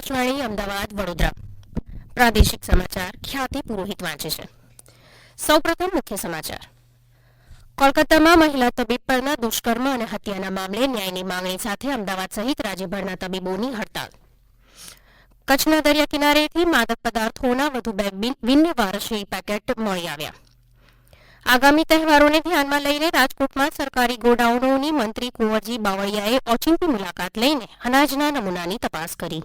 આકાશવાણી અમદાવાદ વડોદરા પ્રાદેશિક સમાચાર ખ્યાતિ પુરોહિત વાંચે છે. સૌપ્રથમ મુખ્ય સમાચાર. કોલકાતામાં મહિલા તબીબ પરના દુષ્કર્મ અને હત્યાના મામલે ન્યાયની માંગણી સાથે અમદાવાદ સહિત રાજ્યભરના તબીબોની હડતાળ. કચ્છના દરિયા કિનારેથી માદક પદાર્થોના વધુ 2 બિનવારસી પેકેટ મળી આવ્યા. આગામી તહેવારોને ધ્યાનમાં લઈને રાજકોટમાં સરકારી ગોડાઉનોની મંત્રી કુંવરજી બાવળિયાએ ઓચિંતી મુલાકાત લઈને અનાજના નમૂનાની તપાસ કરી.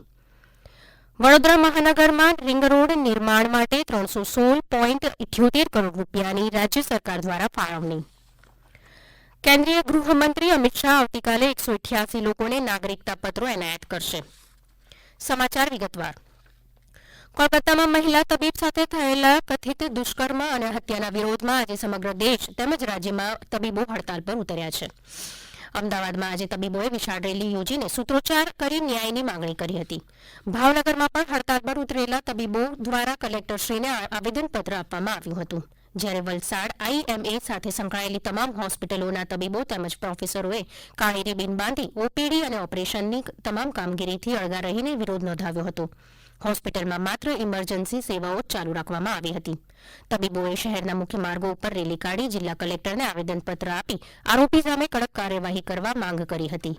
વડોદરા મહાનગરમાં રિંગ રોડ નિર્માણ માટે 316.78 કરોડ રૂપિયાની રાજ્ય સરકાર દ્વારા ફાળવણી. કેન્દ્રીય ગૃહમંત્રી અમિત શાહ આવતીકાલે 188 લોકોને નાગરિકતા પત્રો એનાયત કરશે. સમાચાર વિગતવાર. કોલકાતામાં મહિલા તબીબ સાથે થયેલા કથિત દુષ્કર્મ અને હત્યાના વિરોધમાં આજે સમગ્ર દેશ તેમજ રાજ્યમાં તબીબો હડતાલ પર ઉતર્યા છે. અમદાવાદમાં આજે તબીબોએ વિશાળ રેલી યોજીને સૂત્રોચ્ચાર કરી ન્યાયની માંગણી કરી હતી. ભાવનગરમાં પણ હડતાલ પર ઉતરેલા તબીબો દ્વારા કલેક્ટરશ્રીને આવેદનપત્ર આપવામાં આવ્યું હતું. જ્યારે વલસાડ આઈએમએ સાથે સંકળાયેલી તમામ હોસ્પિટલોના તબીબો તેમજ પ્રોફેસરોએ કાળી રિબીન બાંધી ઓપીડી અને ઓપરેશનની તમામ કામગીરીથી અળગા રહીને વિરોધ નોંધાવ્યો હતો. હોસ્પિટલમાં માત્ર ઇમરજન્સી સેવાઓ જ ચાલુ રાખવામાં આવી હતી. તબીબોએ શહેરના મુખ્ય માર્ગો ઉપર રેલી કાઢી જિલ્લા કલેક્ટરને આવેદનપત્ર આપી આરોપી સામે કડક કાર્યવાહી કરવા માંગ કરી હતી.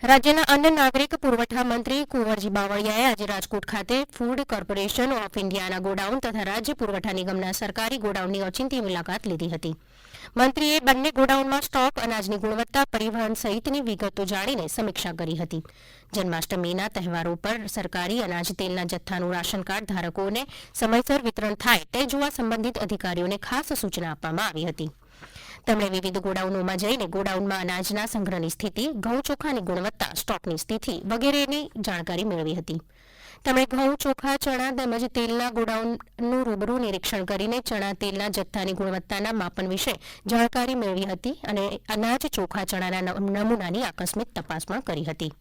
રાજ્યના અન્ન નાગરિક પુરવઠા મંત્રી કુંવરજી બાવળિયાએ આજે રાજકોટ ખાતે ફૂડ કોર્પોરેશન ઓફ ઇન્ડિયાના ગોડાઉન તથા રાજ્ય પુરવઠા નિગમના સરકારી ગોડાઉનની ઓચિંતી મુલાકાત લીધી હતી. મંત્રીએ બંને ગોડાઉનમાં સ્ટોક, અનાજની ગુણવત્તા, પરિવહન સહિતની વિગતો જાણીને સમીક્ષા કરી હતી. જન્માષ્ટમીના તહેવારો પર સરકારી અનાજ તેલના જથ્થાનું રાશન કાર્ડ ધારકોને સમયસર વિતરણ થાય તે જોવા સંબંધિત અધિકારીઓને ખાસ સૂચના આપવામાં આવી હતી. તેમણે વિવિધ ગોડાઉનોમાં જઈને ગોડાઉનમાં અનાજના સંગ્રહની સ્થિતિ, ઘઉં ચોખાની ગુણવત્તા, સ્ટોકની સ્થિતિ વગેરેની જાણકારી મેળવી હતી. તેમણે ઘઉં, ચોખા, ચણા તેમજ તેલના ગોડાઉનનું રૂબરૂ નિરીક્ષણ કરીને ચણા તેલના જથ્થાની ગુણવત્તાના માપન વિશે જાણકારી મેળવી હતી અને અનાજ, ચોખા, ચણાના નમૂનાની આકસ્મિક તપાસ પણ કરી હતી.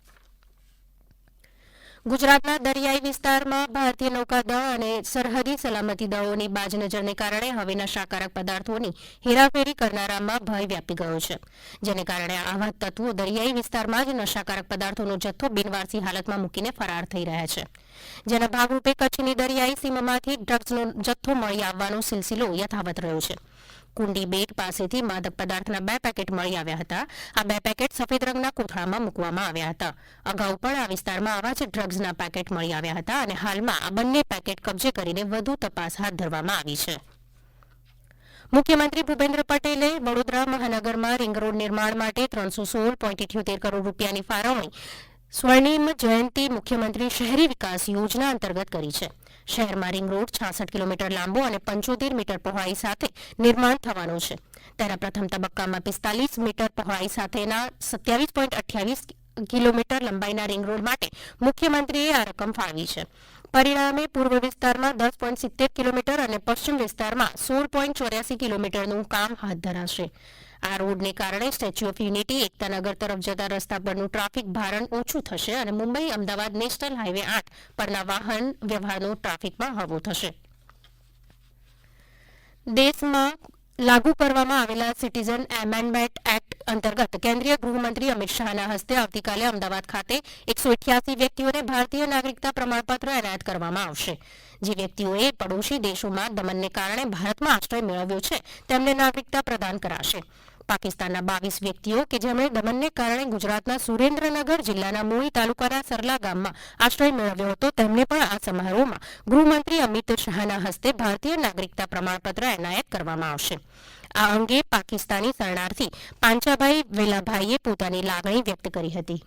ગુજરાતના દરિયાઈ વિસ્તારમાં ભારતીય નૌકાદળ અને સરહદી સલામતી દળોની બાજ નજરને કારણે હવે નશાકારક પદાર્થોની હેરાફેરી કરનારામાં ભય વ્યાપી ગયો છે. જેને કારણે આવા તત્વો દરિયાઈ વિસ્તારમાં જ નશાકારક પદાર્થોનો જથ્થો બિનવારસી હાલતમાં મૂકીને ફરાર થઈ રહ્યા છે. જેના ભાગરૂપે કચ્છની દરિયાઈ સીમામાંથી ડ્રગ્સનો જથ્થો મળી આવવાનો સિલસિલો યથાવત રહ્યો છે. કુંડી બેટ પાસેથી માદક પદાર્થના 2 પેકેટ મળી આવ્યા હતા. આ 2 પેકેટ સફેદ રંગના કોથળામાં મૂકવામાં આવ્યા હતા. અગાઉ પણ આ વિસ્તારમાં આવા જ ડ્રગ્સના પેકેટ મળી આવ્યા હતા અને હાલમાં આ બંને પેકેટ કબજે કરીને વધુ તપાસ હાથ ધરવામાં આવી છે. મુખ્યમંત્રી ભૂપેન્દ્ર પટેલે વડોદરા મહાનગરમાં રિંગ રોડ નિર્માણ માટે 316.78 કરોડ રૂપિયાની ફાળવણી સ્વર્ણિમ જયંતિ મુખ્યમંત્રી શહેરી વિકાસ યોજના અંતર્ગત કરી છે. શહેરમાં રિંગ રોડ 66 કિલોમીટર લાંબો અને 75 મીટર પહોળાઈ સાથે નિર્માણ થવાનો છે. તેના પ્રથમ તબક્કામાં 45 મીટર પહોળાઈ સાથેના 27.28 કિલોમીટર લંબાઈના રિંગ રોડ માટે મુખ્યમંત્રીએ આ રકમ ફાળવી છે. પરિણામે પૂર્વ વિસ્તારમાં 10.70 કિલોમીટર અને પશ્ચિમ વિસ્તારમાં 16.84 કિલોમીટરનું કામ હાથ ધરાશે. આ રોડને કારણે સ્ટેચ્યુ ઓફ યુનિટી, એકતાનગર તરફ જતા રસ્તા પરનું ટ્રાફિક ભારણ ઓછું થશે અને મુંબઈ અમદાવાદ નેશનલ હાઈવે 8 પરના વાહન વ્યવહારનો ટ્રાફિક પણ હળવો થશે. દેશમાં લાગુ કરવામાં આવેલા સિટીઝન એમેન્ડમેન્ટ એક્ટ અંતર્ગત કેન્દ્રીય ગૃહમંત્રી અમિત શાહના હસ્તે આવતીકાલે અમદાવાદ ખાતે 188 વ્યક્તિઓને ભારતીય નાગરિકતા પ્રમાણપત્ર એનાયત કરવામાં આવશે. જે વ્યક્તિઓએ પડોશી દેશોમાં દમનને કારણે ભારતમાં આશ્રય મેળવ્યો છે તેમને નાગરિકતા પ્રદાન કરાશે. પાકિસ્તાનના 22 વ્યક્તિઓ કે જેમણે દમનને કારણે ગુજરાતના સુરેન્દ્રનગર જિલ્લાના મૂળી તાલુકાના સરલા ગામમાં આશ્રય મેળવ્યો હતો તેમને પણ આ સમારોહમાં ગૃહમંત્રી અમિત શાહના હસ્તે ભારતીય નાગરિકતા પ્રમાણપત્ર એનાયત કરવામાં આવશે. આ અંગે પાકિસ્તાની શરણાર્થી પાંચાભાઈ વેલાભાઈએ પોતાની લાગણી વ્યક્ત કરી હતી.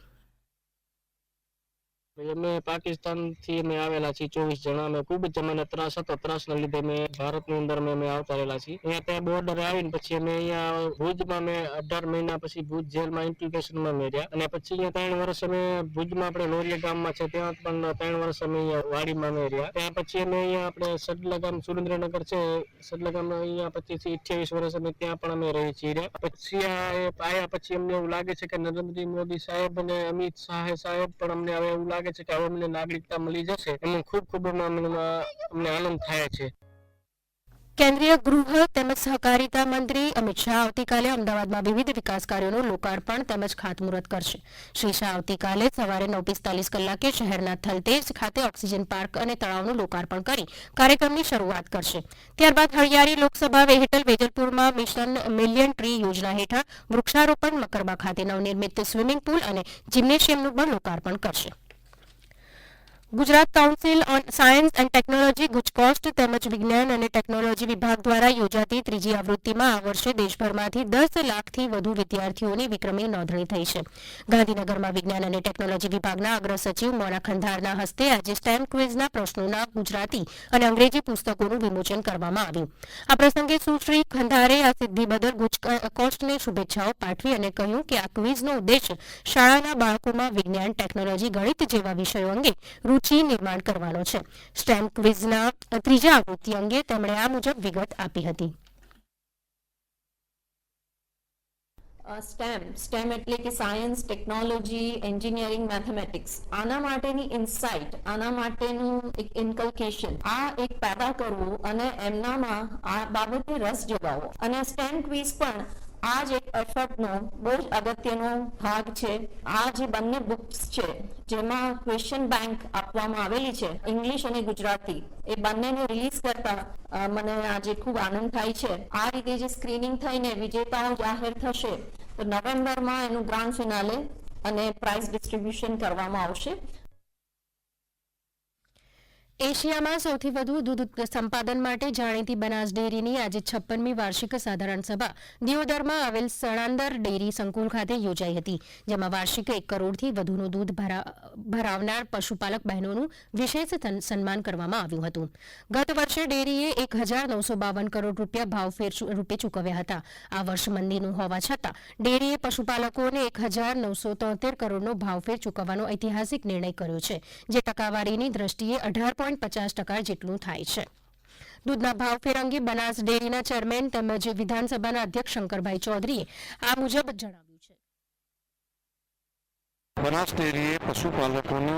અમે પાકિસ્તાનથી અમે આવેલા છીએ 24 જણા. અમે ખૂબ જ અમને ત્રાસ હતો. ત્રાસના લીધે અમે ભારતની અંદર અમે આવતા રહેલા છીએ. અહીંયા ત્યાં બોર્ડર આવીને પછી અમે અહીંયા ભુજમાં અમે 18 મહિના પછી ભુજ જેલમાં ઇમ્પ્લિકેશનમાં અમે રહ્યા અને પછી અહીંયા 3 વર્ષ અમે ભુજમાં આપણે લોરિયા ગામમાં છે ત્યાં પણ 3 વર્ષ અમે અહીંયા વાડીમાં અમે રહ્યા. ત્યાં પછી અમે અહીંયા આપણે સડલા ગામ સુરેન્દ્રનગર છે સડલા ગામ અહીંયા 25 થી 28 વર્ષ અમે ત્યાં પણ અમે રહી છીએ. પછી આયા પછી અમને એવું લાગે છે કે નરેન્દ્ર મોદી સાહેબ અને અમિત શાહ સાહેબ પણ અમને હવે એવું લાગે છે કે હવે અમને નાગરિકતા મળી જશે એમાં ખૂબ અમને આનંદ થાય છે. કેન્દ્રીય ગૃહ તેમજ સહકારિતા મંત્રી અમિત શાહ આવતીકાલે અમદાવાદમાં વિવિધ વિકાસ કાર્યોનું લોકાર્પણ તેમજ ખાતમુહૂર્ત કરશે. શ્રી શાહ આવતીકાલે સવારે 9:45 કલાકે શહેરના થલતેજ ખાતે ઓક્સિજન પાર્ક અને તળાવનું લોકાર્પણ કરી કાર્યક્રમની શરૂઆત કરશે. ત્યારબાદ હળિયાળી લોકસભા હેઠળ વેજલપુરમાં મિશન મિલિયન ટ્રી યોજના હેઠળ વૃક્ષારોપણ, મકરબા ખાતે નવનિર્મિત સ્વિમિંગ પુલ અને જિમ્નેશિયમનું પણ લોકાર્પણ કરશે. Gujarat council on science and technology ગુજકોસ્ટ તેમજ વિજ્ઞાન અને ટેકનોલોજી વિભાગ દ્વારા યોજાતી ત્રીજી આવૃત્તિમાં આ વર્ષે દેશભરમાંથી 10 લાખથી વધુ વિદ્યાર્થીઓની વિક્રમી નોંધણી થઈ છે. ગાંધીનગરમાં વિજ્ઞાન અને ટેકનોલોજી વિભાગના અગ્ર સચિવ મોના ખંધારના હસ્તે આજે સ્ટેમ ક્વિઝના પ્રશ્નોના ગુજરાતી અને અંગ્રેજી પુસ્તકોનું વિમોચન કરવામાં આવ્યું. આ પ્રસંગે સુશ્રી ખંધારે આ સિદ્ધિ બદલ ગુજકોસ્ટને શુભેચ્છાઓ પાઠવી અને કહ્યું કે આ ક્વિઝનો ઉદ્દેશ શાળાના બાળકોમાં વિજ્ઞાન, ટેકનોલોજી, ગણિત જેવા વિષયો અંગે રૂચિ નિર્માણ કરવાનો છે. સ્ટેમ ક્વિઝના ત્રીજા આવૃત્તિ અંગે તેમણે આ મુજબ વિગત આપી હતી. સ્ટેમ એટલે કે સાયન્સ, ટેકનોલોજી, એન્જિનિયરિંગ, મેથેમેટિક્સ. આના માટેની ઇન્સાઇટ, આના માટેનું એક ઇન્કલ્કેશન, આ એક પેદા કરવું અને એમનામાં આ બાબતે રસ જગાવો. અને સ્ટેમ ક્વિઝ પણ આ જ એક એફર્ટનો બહુ જ અગત્યનો ભાગ છે. આ જે બંને બુક્સ છે જેમાં ક્વેશ્ચન બેંક આપવામાં આવેલી છે ઇંગ્લિશ અને ગુજરાતી, એ બંનેને રિલીઝ કરતા મને આજે ખૂબ આનંદ થાય છે. આ રીતે જે સ્ક્રીનિંગ થઈને વિજેતાઓ જાહેર થશે તો નવેમ્બરમાં એનું ગ્રાન્ડ ફિનાલે અને પ્રાઇઝ ડિસ્ટ્રીબ્યુશન કરવામાં આવશે. એશિયામાં સૌથી વધુ દૂધ સંપાદન માટે જાણીતી બનાસ ડેરીની આજે 56મી વાર્ષિક સાધારણ સભા દિયોદરમાં આવેલ સણાંદર ડેરી સંકુલ ખાતે યોજાઈ હતી, જેમાં વાર્ષિક 1 કરોડથી વધુનું દૂધ ભરાવનાર પશુપાલક બહેનોનું વિશેષ સન્માન કરવામાં આવ્યું હતું. ગત વર્ષે ડેરીએ 1,952 કરોડ રૂપિયા ભાવફેર રૂપે ચૂકવ્યા હતા. આ વર્ષ મંદીનું હોવા છતાં ડેરીએ પશુપાલકોને 1,973 કરોડનો ભાવફેર ચૂકવવાનો ઐતિહાસિક નિર્ણય કર્યો છે, જે ટકાવારીની દ્રષ્ટિએ 18.50% જેટલું થાય છે. દૂધના ભાવફેર અંગે બનાસ ડેરીના ચેરમેન તેમજ વિધાનસભાના અધ્યક્ષ શંકરભાઈ ચૌધરીએ આ મુજબ જણાવ્યું છે. બનાસ ડેરીએ પશુપાલકોને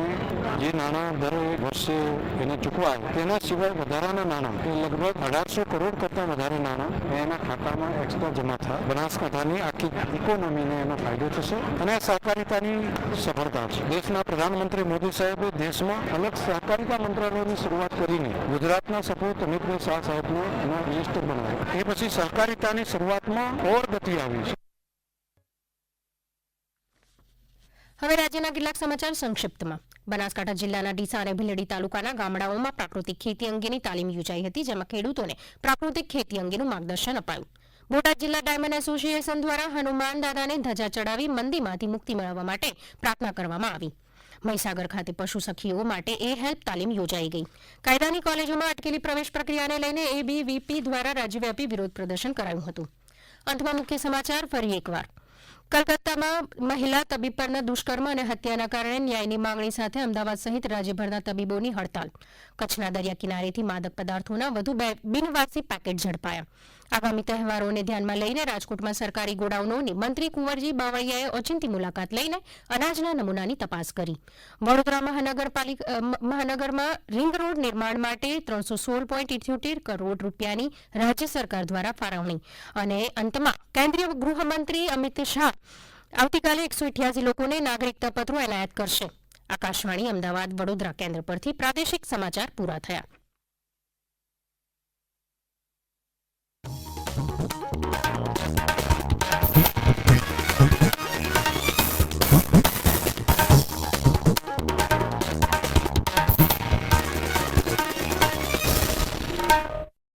જે નાણાં દર વર્ષે એને ચૂકવાય તેના સિવાય વધારાના નાણાં એ લગભગ 1800 કરોડ કરતાં વધારે નાણાં એના ખાતામાં એક્સ્ટ્રા જમા થાય. બનાસકાંઠાની આખી ઇકોનોમીને એનો ફાયદો થશે અને આ સહકારિતાની સફળતા છે. દેશના પ્રધાનમંત્રી મોદી સાહેબે દેશમાં અલગ સહકારિતા મંત્રાલયોની શરૂઆત કરીને ગુજરાતના સપૂત અમિતભાઈ શાહ સાહેબને એના મિનિસ્ટર બનાવ્યા. એ પછી સહકારિતાની શરૂઆતમાં ઓર ગતિ આવી છે. હવે રાજ્યના કેટલાક સમાચાર સંક્ષિપ્તમાં. બનાસકાંઠા જિલ્લાના ડીસા અને ભીલડી તાલુકાના ગામડાઓમાં પ્રાકૃતિક ખેતી અંગેની તાલીમ યોજાઈ હતી, જેમાં ખેડૂતોને પ્રાકૃતિક ખેતી અંગેનું માર્ગદર્શન અપાયું. બોટાદ જિલ્લા ડાયમંડ એસોસિએશન દ્વારા હનુમાન દાદાને ધજા ચડાવી મંદીમાંથી મુક્તિ મેળવવા માટે પ્રાર્થના કરવામાં આવી. મહીસાગર ખાતે પશુ સખીઓ માટે એ હેલ્પ તાલીમ યોજાઈ ગઈ. કાયદાની કોલેજોમાં અટકેલી પ્રવેશ પ્રક્રિયાને લઈને એબીવીપી દ્વારા રાજ્યવ્યાપી વિરોધ પ્રદર્શન કરાયું હતું. અંતમાં મુખ્ય સમાચાર ફરી એકવાર. કલકત્તામાં મહિલા તબીબ પરના દુષ્કર્મ અને હત્યાના કારણે ન્યાયની માંગણી સાથે અમદાવાદ સહિત રાજ્યભરના તબીબોની હડતાલ. કચ્છના દરિયા કિનારેથી માદક પદાર્થોના વધુ 2 બિનવારસી પેકેટ ઝડપાયા. આગામી તહેવારોને ધ્યાનમાં લઈને રાજકોટમાં સરકારી ગોડાઉનોની મંત્રી કુંવરજી બાવળિયાએ ઓચિંતી મુલાકાત લઈને અનાજના નમૂનાની તપાસ કરી. વડોદરા મહાનગરમાં રિંગ રોડ નિર્માણ માટે 316.78 કરોડ રૂપિયાની રાજ્ય સરકાર દ્વારા ફાળવણી. અને અંતમાં કેન્દ્રીય ગૃહમંત્રી અમિત શાહ આવતીકાલે 188 લોકોને નાગરિકતા પત્રો એનાયત કરશે. આકાશવાણી અમદાવાદ વડોદરા કેન્દ્ર પરથી પ્રાદેશિક સમાચાર પૂરા થયા.